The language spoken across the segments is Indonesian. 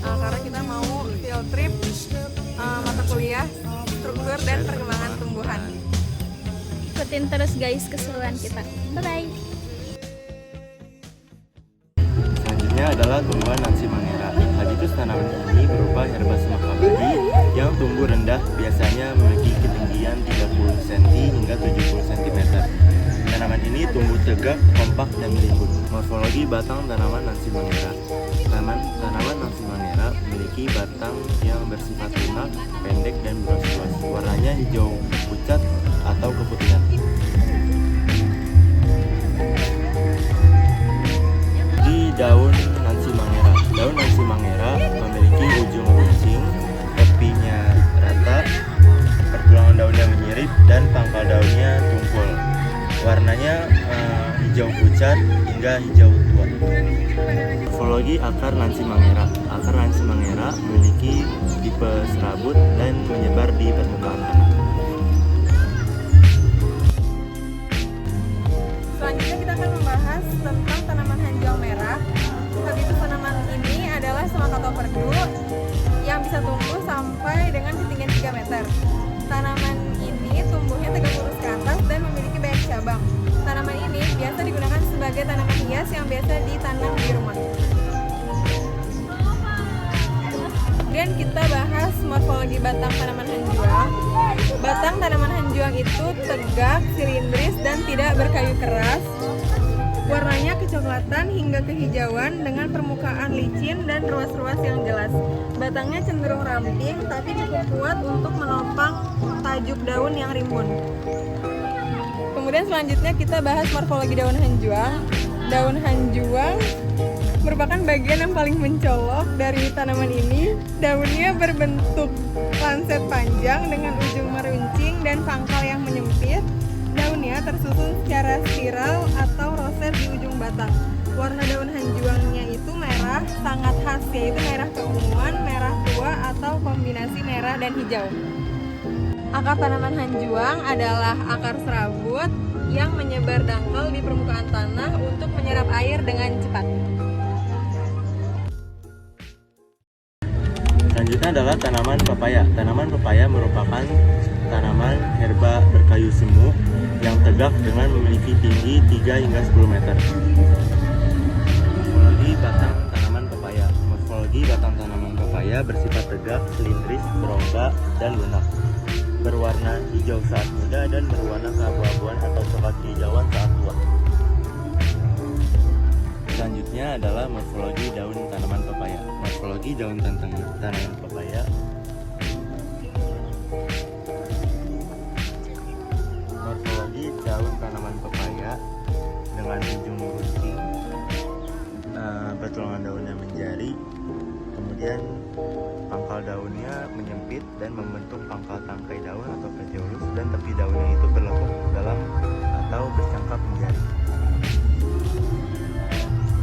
karena kita mau field trip mata kuliah struktur dan perkembangan tumbuhan. Ikutin terus guys keseruan kita. Bye-bye. Selanjutnya adalah tumbuhan Nancy Mangera. Habitus tanaman ini berupa herba semak abadi yang tumbuh rendah, biasanya memiliki ketinggian 30 cm hingga 70 cm. Tanaman ini tumbuh tegak, kompak, dan rimbun. Morfologi batang tanaman Nancy Mangera. Tanaman Nancy Mangera memiliki batang yang bersifat lunak, pendek, dan luas. Warnanya hijau pucat atau keputihan. Di daun Nancy Mangera. Daun Nancy Mangera memiliki ujung runcing, tepinya rata, pertulangan daunnya menyirip, dan pangkal daunnya tumpul. Warnanya hijau pucat hingga hijau tua. Morfologi akar Nancy Mangera. Akar Nancy Mangera memiliki tipe serabut dan menyebar di permukaan tanah. Selanjutnya kita akan membahas tentang tanaman hanjuang merah. Habitus tanaman ini adalah Semakatoperdu yang bisa tumbuh sampai dengan ketinggian 3 meter. Tanaman ini tumbuhnya tegak lurus ke atas dan memiliki banyak cabang. Tanaman ini biasa digunakan sebagai tanaman hias yang biasa ditanam di rumah. Kemudian kita bahas morfologi batang tanaman hanjuang. Batang tanaman hanjuang itu tegak, silindris, dan tidak berkayu keras. Warnanya kecoklatan hingga kehijauan dengan permukaan licin dan ruas-ruas yang jelas. Batangnya cenderung ramping tapi cukup kuat untuk menopang tajuk daun yang rimbun. Kemudian selanjutnya kita bahas morfologi daun hanjuang. Daun hanjuang merupakan bagian yang paling mencolok dari tanaman ini. Daunnya berbentuk lancet panjang dengan ujung meruncing dan pangkal yang menyempit. Daunnya tersusun secara spiral atau roset di ujung batang. Warna daun hanjuangnya itu merah, sangat khas, yaitu merah keunguan, merah tua, atau kombinasi merah dan hijau. Akar tanaman hanjuang adalah akar serabut yang menyebar dangkal di permukaan tanah untuk menyerap air dengan cepat. Selanjutnya adalah tanaman pepaya. Tanaman pepaya merupakan tanaman herba berkayu semu yang tegak dengan memiliki tinggi 3 hingga 10 meter. Morfologi batang tanaman pepaya. Morfologi batang tanaman pepaya bersifat tegak, silindris, berongga, dan lunak. Berwarna hijau saat muda dan berwarna keabu-abuan atau coklat kehijauan saat tua. Selanjutnya adalah morfologi daun tanaman pepaya. Morfologi daun tanaman pepaya. Morfologi daun tanaman pepaya dengan ujung runcing, pertulangan daunnya menjari, kemudian pangkal daunnya menyempit dan membentuk pangkal tangkai daun atau petiolus, dan tepi daunnya itu berlekuk dalam atau bercangkap menjari.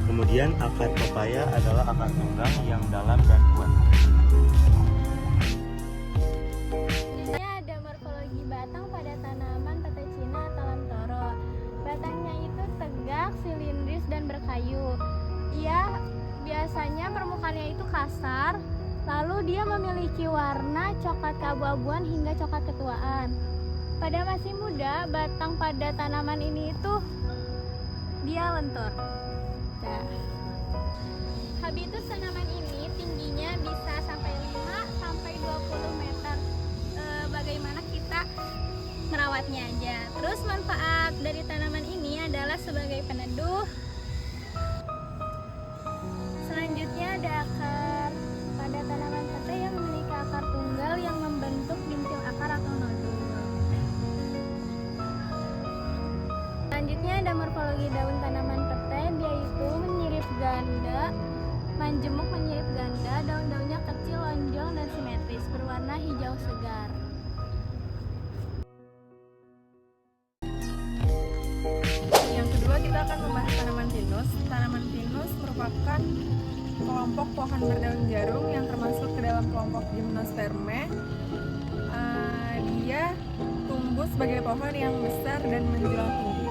Kemudian akar pepaya adalah akar tunggang yang dalam dan kuat. Ini ada morfologi batang pada tanaman petai Cina atau lantoro. Batangnya itu tegak, silindris, dan berkayu. Ia biasanya permukaannya itu kasar, lalu dia memiliki warna coklat keabu-abuan hingga coklat ketuaan. Pada masih muda, batang pada tanaman ini itu dia lentur. Nah, habitus tanaman ini tingginya bisa sampai 5 sampai 20 meter. Bagaimana kita merawatnya aja. Terus manfaat dari tanaman ini adalah sebagai peneduh. Selanjutnya ada akar pada tanaman petai yang memiliki akar tunggal yang membentuk bintil akar atau nodul. Selanjutnya ada morfologi daun tanaman petai, yaitu menyirip ganda, manjemuk menyirip ganda, daun-daunnya kecil, lonjong, dan simetris, berwarna hijau segar. Yang kedua kita akan membahas tanaman pinus. Tanaman pinus merupakan kelompok pohon berdaun jarum yang termasuk ke dalam kelompok Gymnospermae. Dia tumbuh sebagai pohon yang besar dan menjulang tinggi.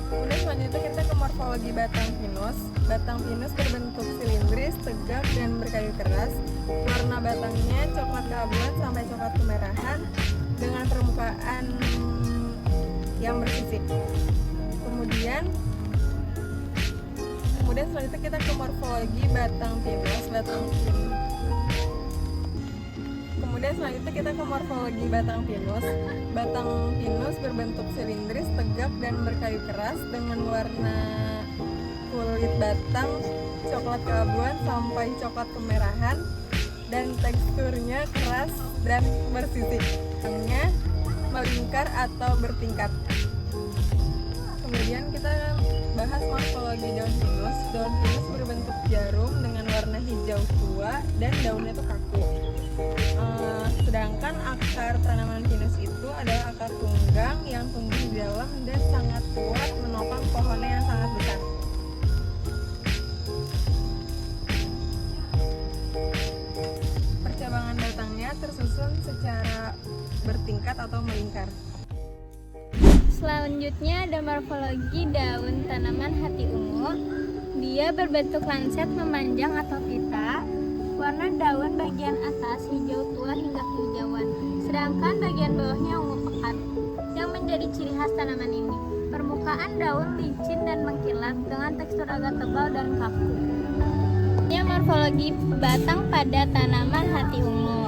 Kemudian selanjutnya kita ke morfologi morfologi batang pinus. Batang pinus berbentuk silindris, tegak, dan berkayu keras. Warna batangnya coklat keabuan sampai coklat kemerahan dengan permukaan yang bersisik. Kemudian selanjutnya kita ke morfologi batang pinus. Kemudian selanjutnya kita ke morfologi batang pinus. Batang pinus berbentuk silindris, tegak, dan berkayu keras dengan warna kulit batang coklat keabuan sampai coklat kemerahan dan teksturnya keras dan bersisik. Batangnya melingkar atau bertingkat. Kemudian kita bahas morfologi daun pinus. Daun pinus berbentuk jarum dengan warna hijau tua dan daunnya itu kaku. Sedangkan akar tanaman pinus itu adalah akar tunggang yang tumbuh di dalam dan sangat kuat menopang pohonnya yang sangat besar. Percabangan batangnya tersusun secara bertingkat atau melingkar. Selanjutnya ada morfologi daun tanaman hati ungu. Dia berbentuk lancet memanjang atau pita. Warna daun bagian atas hijau tua hingga kehijauan, sedangkan bagian bawahnya ungu pekat. Yang menjadi ciri khas tanaman ini, permukaan daun licin dan mengkilat dengan tekstur agak tebal dan kaku. Ini morfologi batang pada tanaman hati ungu.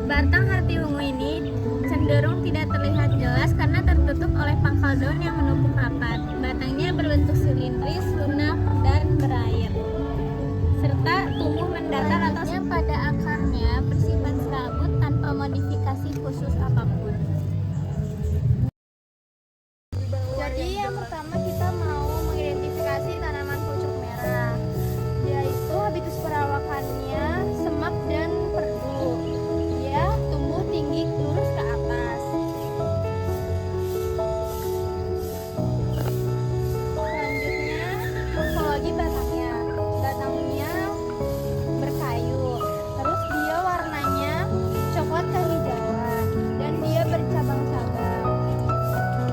Batang hati ungu ini cenderung tidak terlihat jelas karena tertutup oleh pangkal daun yang menumpuk rapat. Batangnya berbentuk silindris, lunak, dan berair, serta tumbuh mendatar atasnya pada akarnya bersifat serabut tanpa modifikasi khusus apapun. Jadi yang pertama kita mau mengidentifikasi tanaman pucuk merah, yaitu habitus perawakannya semak dan perdu. Dia tumbuh tinggi lurus ke atas. Selanjutnya morfologi batangnya. Batangnya berkayu, terus dia warnanya coklat kehijauan dan dia bercabang-cabang.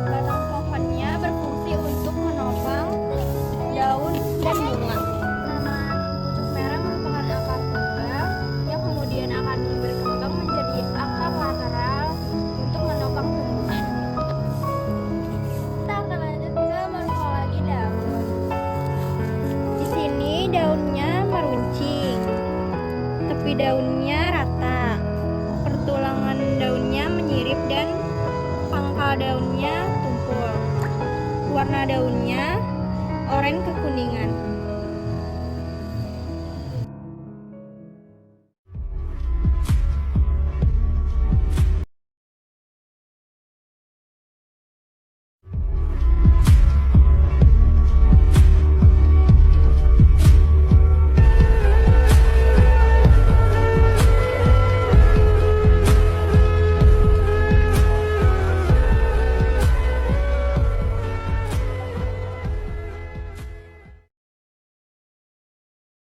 Batang pohonnya berfungsi untuk menopang daun dan bunga. Tanaman pucuk merah merupakan akar tunggal yang kemudian akan berkembang menjadi akar lateral untuk menopang tumbuhan. Kita akan lanjut ke morfologi daun. Di sini daunnya meruncing, tepi daunnya rata, pertulangan daunnya menyirip dan pangkal daunnya tumpul. Warna daunnya oranye kekuningan.